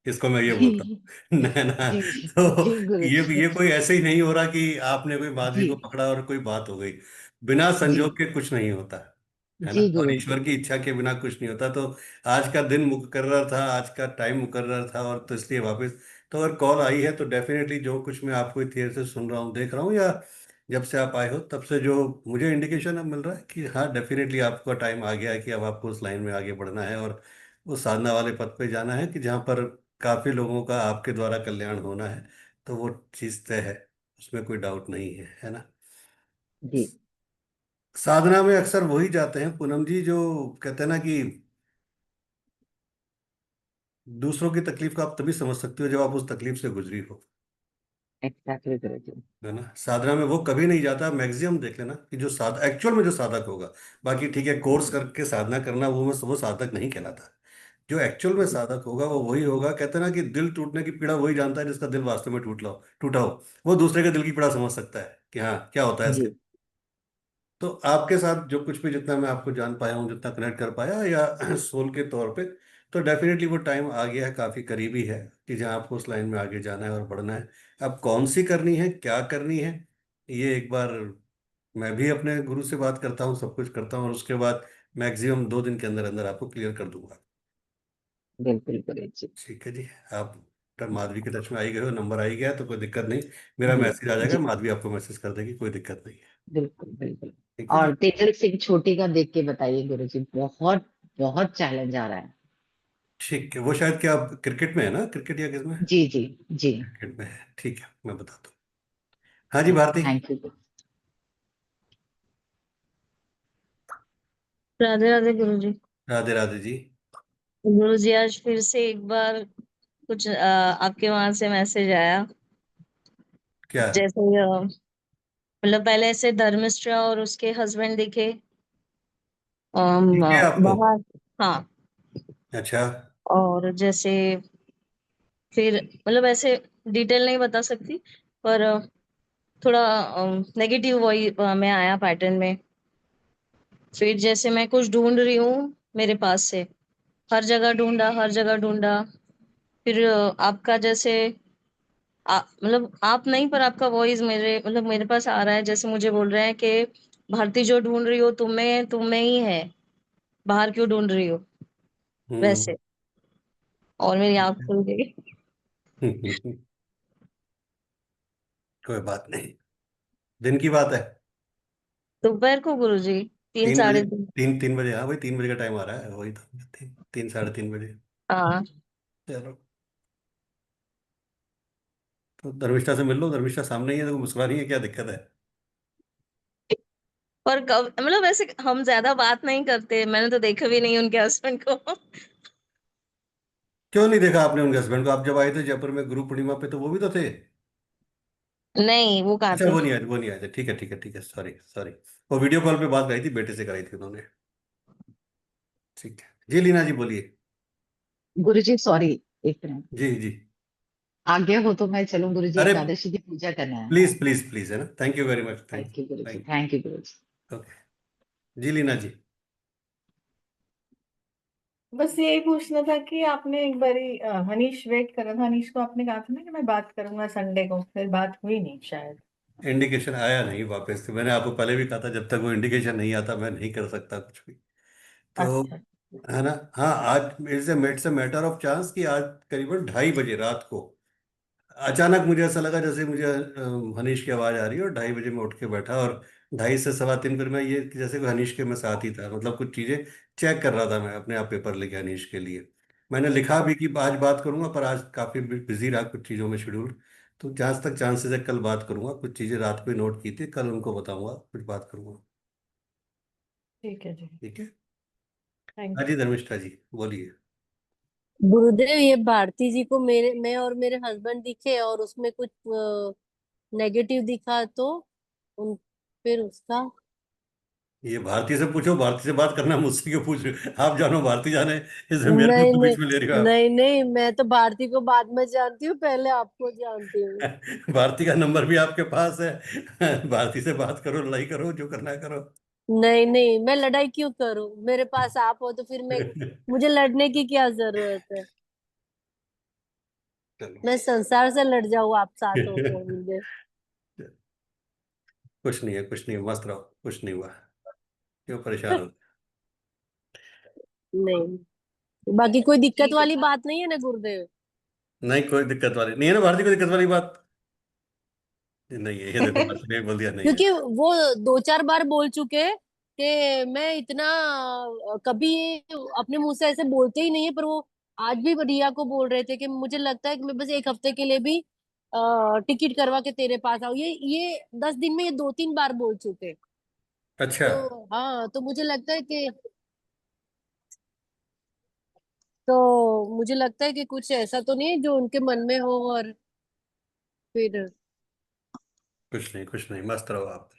B: इसको मैं ये बोलता हूँ। ना ना,
D: जी
B: तो
D: जी गुरु जी।
B: ये कोई ऐसे ही नहीं हो रहा कि आपने कोई माधवी
D: जी
B: को पकड़ा और कोई बात हो गई। बिना
D: जी
B: संजोग के कुछ नहीं होता, है ना,
D: जी
B: और
D: गुरु जी।
B: ईश्वर की इच्छा के बिना कुछ नहीं होता। तो आज का दिन मुकर्रर था, आज का टाइम मुकर्रर था, और तो इसलिए वापस, तो अगर कॉल आई है तो डेफिनेटली जो कुछ मैं आपको देर से सुन रहा हूँ, देख रहा हूँ, या जब से आप आए हो तब से जो मुझे इंडिकेशन अब मिल रहा है कि हाँ डेफिनेटली आपका टाइम आ गया है कि अब आपको उस लाइन में आगे बढ़ना है और उस साधना वाले पथ पे जाना है कि जहाँ पर काफी लोगों का आपके द्वारा कल्याण होना है। तो वो चीज़ तय है, उसमें कोई डाउट नहीं है ना।
D: जी
B: साधना में अक्सर वही जाते हैं पूनम जी जो कहते हैं ना कि दूसरों की तकलीफ को आप तभी समझ सकते हो जब आप उस तकलीफ से गुजरी हो,
D: एग्जैक्टली गुरुजी।
B: है ना। साधना में वो कभी नहीं जाता। मैक्सिमम देख लेना कि जो साध एक्चुअल में जो साधक होगा, बाकी ठीक है कोर्स करके साधना करना वो साधक नहीं कहलाता। जो एक्चुअल में साधक होगा वो वही होगा। कहते हैं ना कि दिल टूटने की पीड़ा वही जानता है जिसका दिल वास्तव में टूटा हो। वो दूसरे के दिल की पीड़ा समझ सकता है कि हाँ क्या होता है इसके।
D: जी
B: तो आपके साथ जो कुछ भी, जितना मैं आपको जान पाया हूँ, जितना कनेक्ट कर पाया या सोल के तौर पे, तो डेफिनेटली वो टाइम आ गया है, काफी करीबी है कि जहाँ आपको उस लाइन में आगे जाना है और बढ़ना है। अब कौन सी करनी है, क्या करनी है, ये एक बार मैं भी अपने गुरु से बात करता हूँ, सब कुछ करता हूँ, और उसके बाद मैक्सिमम 2 दिन के अंदर अंदर आपको क्लियर कर दूंगा।
D: बिल्कुल गुरुजी।
B: ठीक है जी। आप माधवी के टच में आई गए हो, नंबर आई गया है, तो कोई दिक्कत नहीं। मेरा
D: जी
B: मैसेज आ जाएगा,
D: जी
B: माधवी आपको मैसेज कर देगी, कोई दिक्कत नहीं है।
D: बिल्कुल बिल्कुल।
B: ठीक है जी।
D: और तेजल सिंह छोटी का देख के बताइए गुरुजी, बहुत बहुत चैलेंज आ रहा है।
B: ठीक है, वो शायद क्या क्रिकेट में है ना, क्रिकेट या किस में?
D: जी जी जी।
B: क्रिकेट में है, ठीक है, मैं बताता हूँ। हाँ जी भारती।
D: Thank you.
E: राधे राधे गुरुजी।
B: राधे राधे जी।
E: गुरुजी आज फिर से एक बार कुछ आपके वहां से मैसेज आया।
B: क्या?
E: जैसे मतलब पहले ऐसे धर्मिष्ठा और उसके हस्बैंड दिखे
B: ठीक है आपको?
E: बाहर। हाँ।
B: अच्छा।
E: और जैसे फिर मतलब ऐसे डिटेल नहीं बता सकती, पर थोड़ा नेगेटिव वही में आया पैटर्न में। फिर जैसे मैं कुछ ढूंढ रही हूँ मेरे पास से, हर जगह ढूंढा हर जगह ढूंढा। फिर आपका जैसे मतलब आप नहीं, पर आपका वॉइस मेरे मतलब मेरे पास आ रहा है, जैसे मुझे बोल रहे हैं कि भारती जो ढूंढ रही हो तुम्हें ही है, बाहर क्यों ढूंढ रही हो,
B: हम्म।
E: वैसे। और मेरी आंख खुल गई।
B: कोई बात नहीं, दिन की बात है।
D: हम्म।
E: दोपहर को गुरुजी, तीन
B: 3 बजे?
E: साढ़े तीन।
B: 3 3 बजे, हाँ भाई 3 बजे का टाइम आ रहा है, वही तो 3 3 साढ़े 3 बजे।
E: हाँ।
B: चलो, तो धर्मिष्ठा से मिल लो। धर्मिष्ठा सामने ही है, तो मुस्कुरा रही है, क्या दिक्कत है?
E: पर कब मतलब ऐसे हम ज्यादा बात नहीं करते, मैंने तो देखा भी नहीं उनके हस्बैंड को।
B: क्यों नहीं देखा आपने उनके हस्बैंड को? आप जब आए थे जयपुर में गुरु पूर्णिमा पे, तो वो भी तो थे।
E: नहीं, वो कहाँ
B: अच्छा,
E: थे।
B: वो नहीं आए थे, ठीक है ठीक है ठीक है, सॉरी सॉरी। वो वीडियो कॉल पे बात कराई थी, बेटे से कराई थी उन्होंने। ठीक है जी, लीना जी बोलिए।
D: गुरुजी सॉरी, एक मिनट।
B: जी जी।
D: आज्ञा हो तो मैं चलूं गुरुजी,
B: अरे
D: एकादशी की पूजा करना है।
B: प्लीज प्लीज प्लीज, है ना, thank you very much, thank
D: thank you
B: you
D: Guruji,
B: thank
D: thank you Guruji.
B: You. Okay जी, लीना जी।
C: बस यही पूछना था कि आपने एक बारी हनीश वेट करा था, हनीश को आपने कहा था ना कि मैं बात करूंगा संडे को, फिर बात हुई नहीं शायद।
B: इंडिकेशन आया नहीं वापस से। मैंने आपको पहले भी कहा था, जब तक वो इंडिकेशन नहीं आता मैं नहीं कर सकता कुछ भी। तो
C: अच्छा।
B: है ना। हाँ, आज it's a matter of chance कि आज करीबन 2:30 बजे रात को अचानक मुझे ऐसा लगा जैसे मुझे हनीश की आवाज़ आ रही है, और 2:30 बजे मैं उठ के बैठा, और 2:30 से 3:15 फिर मैं ये कि जैसे कोई हनीश के मैं साथ ही था, मतलब कुछ चीज़ें चेक कर रहा था मैं अपने आप, पेपर लेके हनीश के लिए। मैंने लिखा भी कि आज बात करूंगा, पर आज काफ़ी बिजी रहा कुछ चीज़ों में शेड्यूल। तो जहाँ तक चांसेस है कल बात करूंगा। कुछ चीज़ें रात को नोट की थी, कल उनको बताऊंगा, कुछ बात करूंगा।
C: ठीक है जी।
B: ठीक है।
C: थैंक
B: हाँ
C: यू।
B: जी धर्मिष्ठा जी बोलिए।
F: गुरुदेव, ये भारती जी को मैं और मेरे हस्बैंड दिखे और उसमें कुछ नेगेटिव दिखा तो उन फिर उसका।
B: ये भारती से पूछो, भारती से बात करना, मुझसे क्यों पूछ रहे हो? आप जानो, भारती जाने, इसमें मेरे
F: नहीं
B: को
F: नहीं,
B: बीच में ले रहे हो आप।
F: नहीं नहीं, मैं तो भारती को बाद में जानती हूँ, पहले आपको जानती हूँ।
B: भारती का नंबर भी आपके पास है, भारती से बात करो, लड़ाई करो, जो करना है करो।
F: नहीं नहीं, मैं लड़ाई क्यों करूं, मेरे पास आप हो तो फिर मैं, मुझे लड़ने की क्या जरूरत है।
B: चलो।
F: मैं संसार से लड़ जाऊं आप साथ हो तो मुझे।
B: कुछ नहीं है, कुछ नहीं है, मस्त रहो, कुछ नहीं हुआ। क्यों परेशान हो?
F: नहीं, बाकी कोई दिक्कत वाली बात नहीं है ना गुरुदेव।
B: नहीं, कोई दिक्कत वाली नहीं है ना भारती, कोई दिक्कत वाली बात नहीं है। ये देखो, भारती ने बोल दिया नहीं है।
F: क्योंकि वो 2 4 बार बोल चुके कि मैं इतना कभी अपने मुंह से ऐसे बोलते ही नहीं है, पर वो आज भी रिया को बोल रहे थे कि मुझे लगता है कि मैं बस एक हफ्ते के लिए भी टिकट करवा के तेरे पास आऊं। ये 10 दिन में ये 2 3 बार बोल चुके।
B: अच्छा।
F: तो हाँ, तो मुझे लगता है कि तो मुझे लगता है कि कुछ ऐसा तो नहीं है जो उनके मन में हो, और फिर
B: कुछ नहीं, मस्त रहो आप।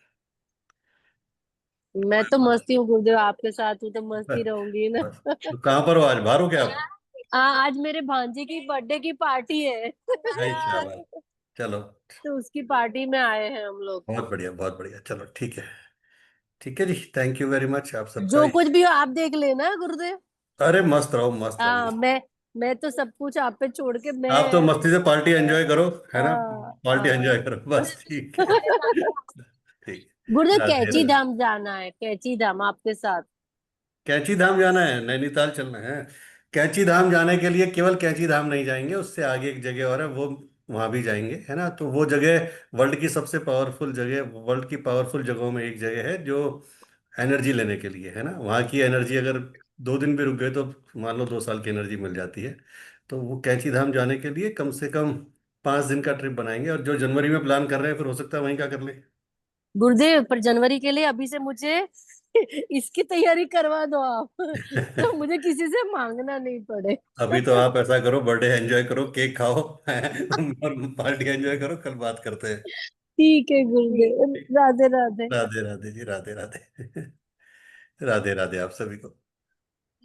F: मैं तो मस्ती हूँ गुरुदेव, आपके साथ हूँ तो मस्ती रहूंगी ना।
B: बस, तो कहाँ पर हो आज, बाहर हो क्या आप?
F: आज मेरे भांजे की बर्थडे की पार्टी है।
B: भाई शाबाश, चलो,
F: तो उसकी पार्टी में आए हैं हम लोग।
B: बहुत बढ़िया बहुत बढ़िया, चलो ठीक है। ठीक है जी, थैंक यू वेरी मच आप सबका।
F: जो कुछ भी हो आप देख लेना गुरुदेव।
B: अरे मस्त रहो, मस्त रहो।
F: हाँ, मैं तो सब कुछ आप पे छोड़ के
B: आप तो
F: मैं।
B: मस्ती से पार्टी एंजॉय करो, है ना?
F: हाँ,
B: पार्टी
F: हाँ।
B: एंजॉय करो, बस ठीक है। ठीक है,
F: गुरुदेव
B: राधे
F: कैची
B: राधे।
F: धाम जाना है, कैची धाम आपके साथ।
B: कैंची धाम जाना है, नैनीताल चलना है। कैंची धाम जाने के लिए केवल कैंची धाम नहीं जाएंगे, उससे आगे एक जगह और है, वो वहां भी जाएंगे, है ना? तो वो जगह वर्ल्ड की सबसे पावरफुल जगह, वर्ल्ड की पावरफुल जगहों में एक जगह है, जो एनर्जी लेने के लिए, है ना? वहाँ की एनर्जी अगर 2 दिन भी रुक गए तो मान लो 2 साल की एनर्जी मिल जाती है। तो वो कैंची धाम जाने के लिए कम से कम 5 दिन का ट्रिप बनाएंगे, और जो जनवरी में प्लान कर रहे हैं फिर हो सकता है वहीं का कर ले।
F: गुरुदेव पर जनवरी के लिए अभी से मुझे इसकी तैयारी करवा दो आप, तो मुझे किसी से मांगना नहीं पड़े।
B: अभी तो आप ऐसा करो, बर्थडे एंजॉय करो, केक खाओ और पार्टी एंजॉय करो, कल बात करते हैं।
F: ठीक है गुरुदेव,
B: ठीक।
F: राधे राधे।
B: राधे राधे जी, राधे राधे। राधे राधे आप सभी को।